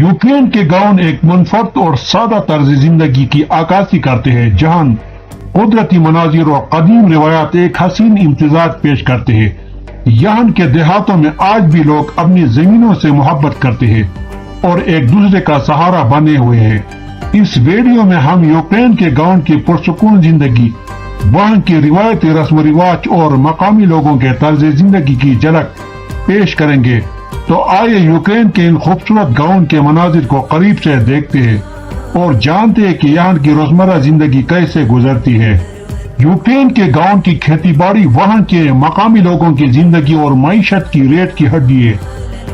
Ukraine کے گاؤں ایک منفرد اور سادہ طرز زندگی کی عکاسی کرتے ہیں، جہاں قدرتی مناظر اور قدیم روایات ایک حسین امتزاج پیش کرتے ہیں۔ یہاں کے دیہاتوں میں آج بھی لوگ اپنی زمینوں سے محبت کرتے ہیں اور ایک دوسرے کا سہارا بنے ہوئے ہیں۔ اس ویڈیو میں ہم یوکرین کے گاؤں کی پرسکون زندگی، وہاں کی روایتی رسم و رواج اور مقامی لوگوں کے طرز زندگی کی جھلک پیش کریں گے۔ تو آئیے یوکرین کے ان خوبصورت گاؤں کے مناظر کو قریب سے دیکھتے ہیں اور جانتے ہیں کہ یہاں کی روزمرہ زندگی کیسے گزرتی ہے۔ یوکرین کے گاؤں کی کھیتی باڑی وہاں کے مقامی لوگوں کی زندگی اور معیشت کی ریڑھ کی ہڈی ہے۔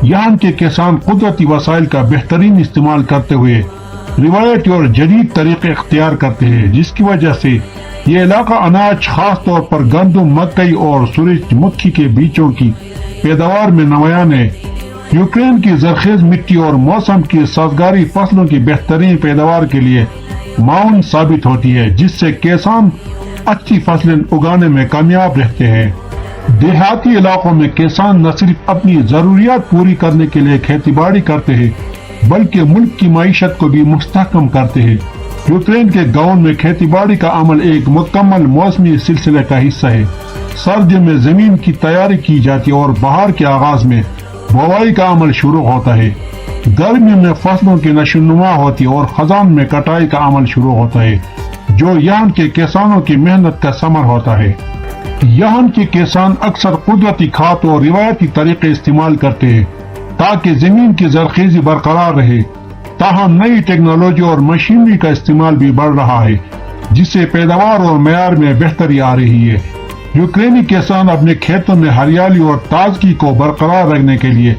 یہاں کے کسان قدرتی وسائل کا بہترین استعمال کرتے ہوئے روایتی اور جدید طریقے اختیار کرتے ہیں، جس کی وجہ سے یہ علاقہ اناج، خاص طور پر گندم، مکئی اور سورج مکھی کے بیجوں کی پیداوار میں نمایاں ہے۔ یوکرین کی زرخیز مٹی اور موسم کی سازگاری فصلوں کی بہترین پیداوار کے لیے معاون ثابت ہوتی ہے، جس سے کسان اچھی فصلیں اگانے میں کامیاب رہتے ہیں۔ دیہاتی علاقوں میں کسان نہ صرف اپنی ضروریات پوری کرنے کے لیے کھیتی باڑی کرتے ہیں بلکہ ملک کی معیشت کو بھی مستحکم کرتے ہیں۔ یوکرین کے گاؤں میں کھیتی باڑی کا عمل ایک مکمل موسمی سلسلے کا حصہ ہے۔ سردیوں میں زمین کی تیاری کی جاتی ہے اور بہار کے آغاز میں بوائی کا عمل شروع ہوتا ہے۔ گرمیوں میں فصلوں کی نشوونما ہوتی ہے اور خزان میں کٹائی کا عمل شروع ہوتا ہے، جو یہاں کے کسانوں کی محنت کا ثمر ہوتا ہے۔ یہاں کے کسان اکثر قدرتی کھاد اور روایتی طریقے استعمال کرتے ہیں تاکہ زمین کی زرخیزی برقرار رہے۔ تاہم نئی ٹیکنالوجی اور مشینری کا استعمال بھی بڑھ رہا ہے، جس سے پیداوار اور معیار میں بہتری آ رہی ہے۔ یوکرینی کسان اپنے کھیتوں میں ہریالی اور تازگی کو برقرار رکھنے کے لیے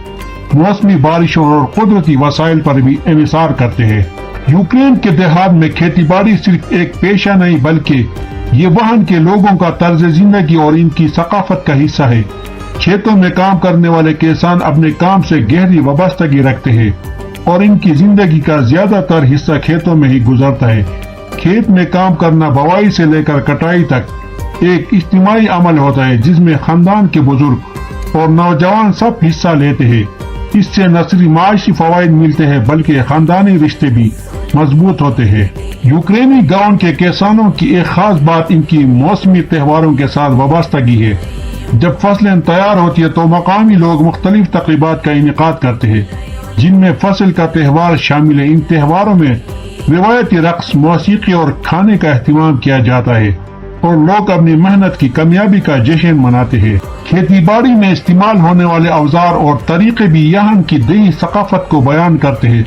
موسمی بارشوں اور قدرتی وسائل پر بھی انحصار کرتے ہیں۔ یوکرین کے دیہات میں کھیتی باڑی صرف ایک پیشہ نہیں بلکہ یہ وہاں کے لوگوں کا طرز زندگی اور ان کی ثقافت کا حصہ ہے۔ کھیتوں میں کام کرنے والے کسان اپنے کام سے گہری وابستگی رکھتے ہیں اور ان کی زندگی کا زیادہ تر حصہ کھیتوں میں ہی گزرتا ہے۔ کھیت میں کام کرنا بوائی سے لے کر کٹائی تک ایک اجتماعی عمل ہوتا ہے، جس میں خاندان کے بزرگ اور نوجوان سب حصہ لیتے ہیں۔ اس سے نہ صرف معاشی فوائد ملتے ہیں بلکہ خاندانی رشتے بھی مضبوط ہوتے ہیں۔ یوکرینی گاؤں کے کسانوں کی ایک خاص بات ان کی موسمی تہواروں کے ساتھ وابستگی ہے۔ جب فصلیں تیار ہوتی ہیں تو مقامی لوگ مختلف تقریبات کا انعقاد کرتے ہیں، جن میں فصل کا تہوار شامل ہے۔ ان تہواروں میں روایتی رقص، موسیقی اور کھانے کا اہتمام کیا جاتا ہے اور لوگ اپنی محنت کی کامیابی کا جشن مناتے ہیں۔ کھیتی باڑی میں استعمال ہونے والے اوزار اور طریقے بھی یہاں کی دیہی ثقافت کو بیان کرتے ہیں۔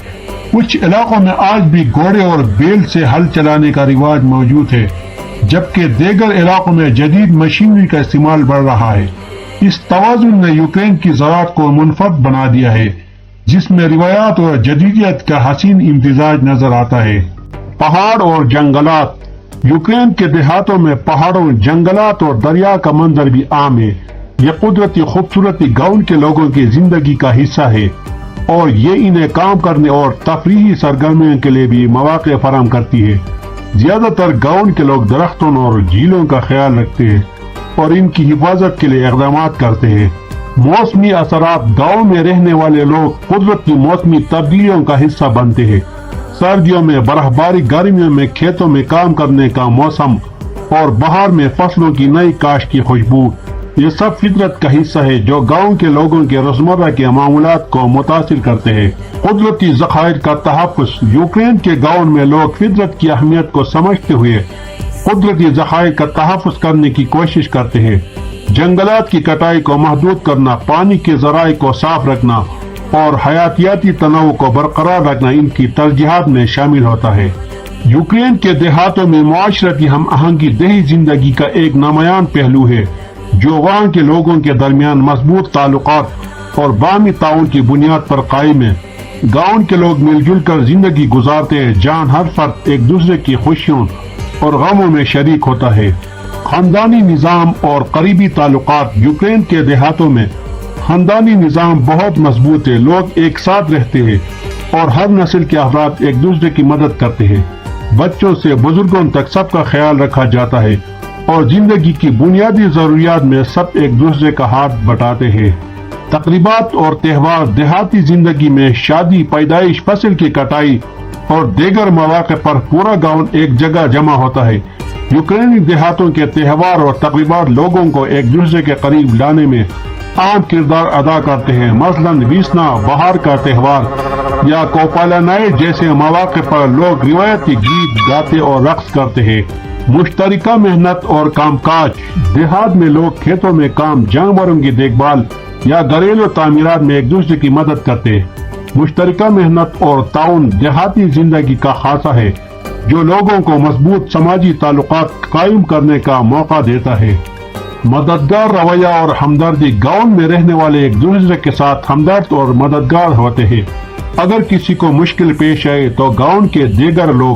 کچھ علاقوں میں آج بھی گھوڑے اور بیل سے ہل چلانے کا رواج موجود ہے، جبکہ دیگر علاقوں میں جدید مشینری کا استعمال بڑھ رہا ہے۔ اس توازن نے یوکرین کی زراعت کو منفرد بنا دیا ہے، جس میں روایات اور جدیدیت کا حسین امتزاج نظر آتا ہے۔ پہاڑ اور جنگلات۔ یوکرین کے دیہاتوں میں پہاڑوں، جنگلات اور دریا کا منظر بھی عام ہے۔ یہ قدرتی خوبصورتی گاؤں کے لوگوں کی زندگی کا حصہ ہے اور یہ انہیں کام کرنے اور تفریحی سرگرمیوں کے لیے بھی مواقع فراہم کرتی ہے۔ زیادہ تر گاؤں کے لوگ درختوں اور جھیلوں کا خیال رکھتے ہیں اور ان کی حفاظت کے لیے اقدامات کرتے ہیں۔ موسمی اثرات۔ گاؤں میں رہنے والے لوگ قدرتی موسمی تبدیلیوں کا حصہ بنتے ہیں۔ سردیوں میں برف باری، گرمیوں میں کھیتوں میں کام کرنے کا موسم اور بہار میں فصلوں کی نئی کاشت کی خوشبو، یہ سب فطرت کا حصہ ہے جو گاؤں کے لوگوں کے روزمرہ کے معمولات کو متاثر کرتے ہیں۔ قدرتی ذخائر کا تحفظ۔ یوکرین کے گاؤں میں لوگ فطرت کی اہمیت کو سمجھتے ہوئے قدرتی ذخائر کا تحفظ کرنے کی کوشش کرتے ہیں۔ جنگلات کی کٹائی کو محدود کرنا، پانی کے ذرائع کو صاف رکھنا اور حیاتیاتی تنوع کو برقرار رکھنا ان کی ترجیحات میں شامل ہوتا ہے۔ یوکرین کے دیہاتوں میں معاشرتی ہم آہنگی دیہی زندگی کا ایک نمایاں پہلو ہے، جو وہاں کے لوگوں کے درمیان مضبوط تعلقات اور باہمی تعاون کی بنیاد پر قائم ہے۔ گاؤں کے لوگ مل جل کر زندگی گزارتے ہیں، جہاں ہر فرد ایک دوسرے کی خوشیوں اور غموں میں شریک ہوتا ہے۔ خاندانی نظام اور قریبی تعلقات۔ یوکرین کے دیہاتوں میں خاندانی نظام بہت مضبوط ہے۔ لوگ ایک ساتھ رہتے ہیں اور ہر نسل کے افراد ایک دوسرے کی مدد کرتے ہیں۔ بچوں سے بزرگوں تک سب کا خیال رکھا جاتا ہے اور زندگی کی بنیادی ضروریات میں سب ایک دوسرے کا ہاتھ بٹاتے ہیں۔ تقریبات اور تہوار، دیہاتی زندگی میں شادی، پیدائش، فصل کی کٹائی اور دیگر مواقع پر پورا گاؤں ایک جگہ جمع ہوتا ہے۔ یوکرینی دیہاتوں کے تہوار اور تقریبات لوگوں کو ایک دوسرے کے قریب لانے میں اہم کردار ادا کرتے ہیں۔ مثلاً ویسنا بہار کا تہوار یا کوپالانائے جیسے مواقع پر لوگ روایتی گیت گاتے اور رقص کرتے ہیں۔ مشترکہ محنت اور کام کاج، دیہات میں لوگ کھیتوں میں کام، جانوروں کی دیکھ بھال یا گھریلو تعمیرات میں ایک دوسرے کی مدد کرتے ہیں۔ مشترکہ محنت اور تعاون دیہاتی زندگی کا خاصہ ہے جو لوگوں کو مضبوط سماجی تعلقات قائم کرنے کا موقع دیتا ہے۔ مددگار رویہ اور ہمدردی، گاؤں میں رہنے والے ایک دوسرے کے ساتھ ہمدرد اور مددگار ہوتے ہیں۔ اگر کسی کو مشکل پیش آئے تو گاؤں کے دیگر لوگ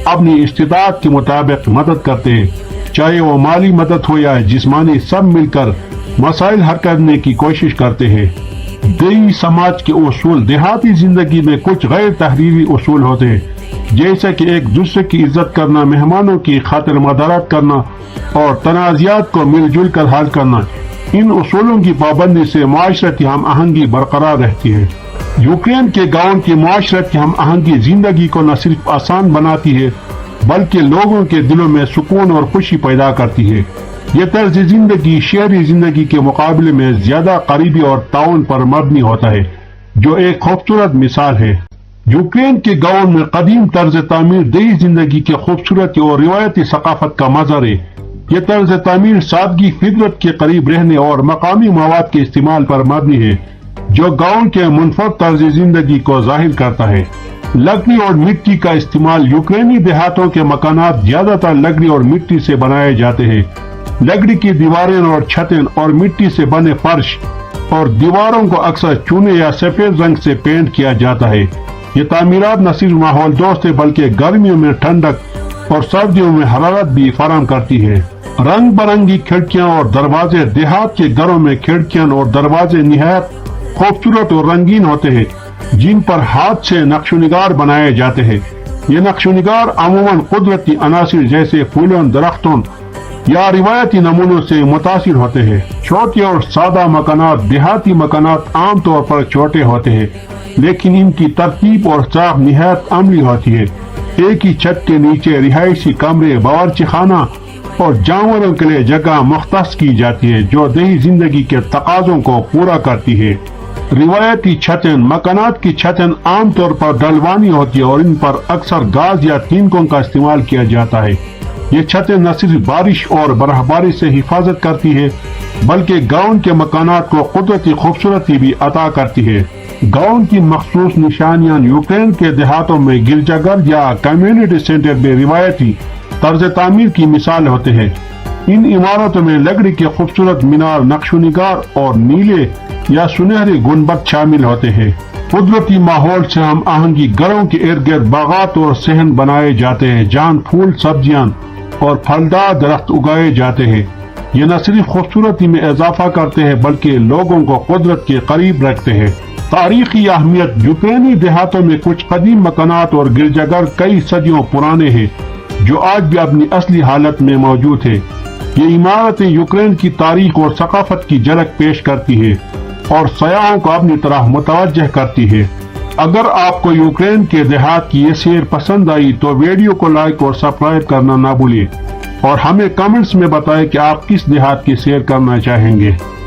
اپنی استطاعت کے مطابق مدد کرتے ہیں، چاہے وہ مالی مدد ہو یا جسمانی، سب مل کر مسائل حل کرنے کی کوشش کرتے ہیں۔ دیہی سماج کے اصول، دیہاتی زندگی میں کچھ غیر تحریری اصول ہوتے ہیں جیسے کہ ایک دوسرے کی عزت کرنا، مہمانوں کی خاطر مدارات کرنا اور تنازعات کو مل جل کر حل کرنا۔ ان اصولوں کی پابندی سے معاشرتی ہم آہنگی برقرار رہتی ہے۔ یوکرین کے گاؤں کی معاشرتی ہم آہنگی زندگی کو نہ صرف آسان بناتی ہے بلکہ لوگوں کے دلوں میں سکون اور خوشی پیدا کرتی ہے۔ یہ طرز زندگی شہری زندگی کے مقابلے میں زیادہ قریبی اور تعاون پر مبنی ہوتا ہے، جو ایک خوبصورت مثال ہے۔ یوکرین کے گاؤں میں قدیم طرز تعمیر دیہی زندگی کی خوبصورتی اور روایتی ثقافت کا مظہر ہے۔ یہ طرز تعمیر سادگی، فطرت کے قریب رہنے اور مقامی مواد کے استعمال پر مبنی ہے جو گاؤں کے منفرد طرز زندگی کو ظاہر کرتا ہے۔ لکڑی اور مٹی کا استعمال، یوکرینی دیہاتوں کے مکانات زیادہ تر لکڑی اور مٹی سے بنائے جاتے ہیں۔ لکڑی کی دیواریں اور چھتیں اور مٹی سے بنے فرش اور دیواروں کو اکثر چونے یا سفید رنگ سے پینٹ کیا جاتا ہے۔ یہ تعمیرات نہ صرف ماحول دوست ہے بلکہ گرمیوں میں ٹھنڈک اور سردیوں میں حرارت بھی فراہم کرتی ہے۔ رنگ برنگی کھڑکیاں اور دروازے، دیہات کے گھروں میں کھڑکیاں اور دروازے نہایت خوبصورت اور رنگین ہوتے ہیں جن پر ہاتھ سے نقش و نگار بنائے جاتے ہیں۔ یہ نقش و نگار عموماً قدرتی عناصر جیسے پھولوں، درختوں یا روایتی نمونوں سے متاثر ہوتے ہیں۔ چھوٹے اور سادہ مکانات، دیہاتی مکانات عام طور پر چھوٹے ہوتے ہیں لیکن ان کی ترتیب اور ساخت نہایت عملی ہوتی ہے۔ ایک ہی چھت کے نیچے رہائشی کمرے، باورچی خانہ اور جانوروں کے لیے جگہ مختص کی جاتی ہے جو دیہی زندگی کے تقاضوں کو پورا کرتی ہے۔ روایتی چھتیں، مکانات کی چھتیں عام طور پر ڈلوانی ہوتی ہے اور ان پر اکثر گاز یا تینکوں کا استعمال کیا جاتا ہے۔ یہ چھتیں نہ صرف بارش اور برف باری سے حفاظت کرتی ہے بلکہ گاؤں کے مکانات کو قدرتی خوبصورتی بھی عطا کرتی ہے۔ گاؤں کی مخصوص نشانیاں، یوکرین کے دیہاتوں میں گرجا گھر یا کمیونٹی سینٹر میں روایتی طرز تعمیر کی مثال ہوتے ہیں۔ ان عمارتوں میں لکڑی کے خوبصورت مینار، نقش و نگار اور نیلے یا سنہرے گنبد شامل ہوتے ہیں۔ قدرتی ماحول سے ہم آہنگی، گھروں کے ارد گرد باغات اور صحن بنائے جاتے ہیں جہاں پھول، سبزیاں اور پھلدار درخت اگائے جاتے ہیں۔ یہ نہ صرف خوبصورتی میں اضافہ کرتے ہیں بلکہ لوگوں کو قدرت کے قریب رکھتے ہیں۔ تاریخی اہمیت، یوکرینی دیہاتوں میں کچھ قدیم مکانات اور گرجا گھر کئی صدیوں پرانے ہیں جو آج بھی اپنی اصلی حالت میں موجود ہے۔ یہ عمارتیں یوکرین کی تاریخ اور ثقافت کی جھلک پیش کرتی ہے اور سیاحوں کو اپنی طرف متوجہ کرتی ہے۔ اگر آپ کو یوکرین کے دیہات کی یہ سیر پسند آئی تو ویڈیو کو لائک اور سبسکرائب کرنا نہ بھولیں اور ہمیں کمنٹس میں بتائیں کہ آپ کس دیہات کی سیر کرنا چاہیں گے۔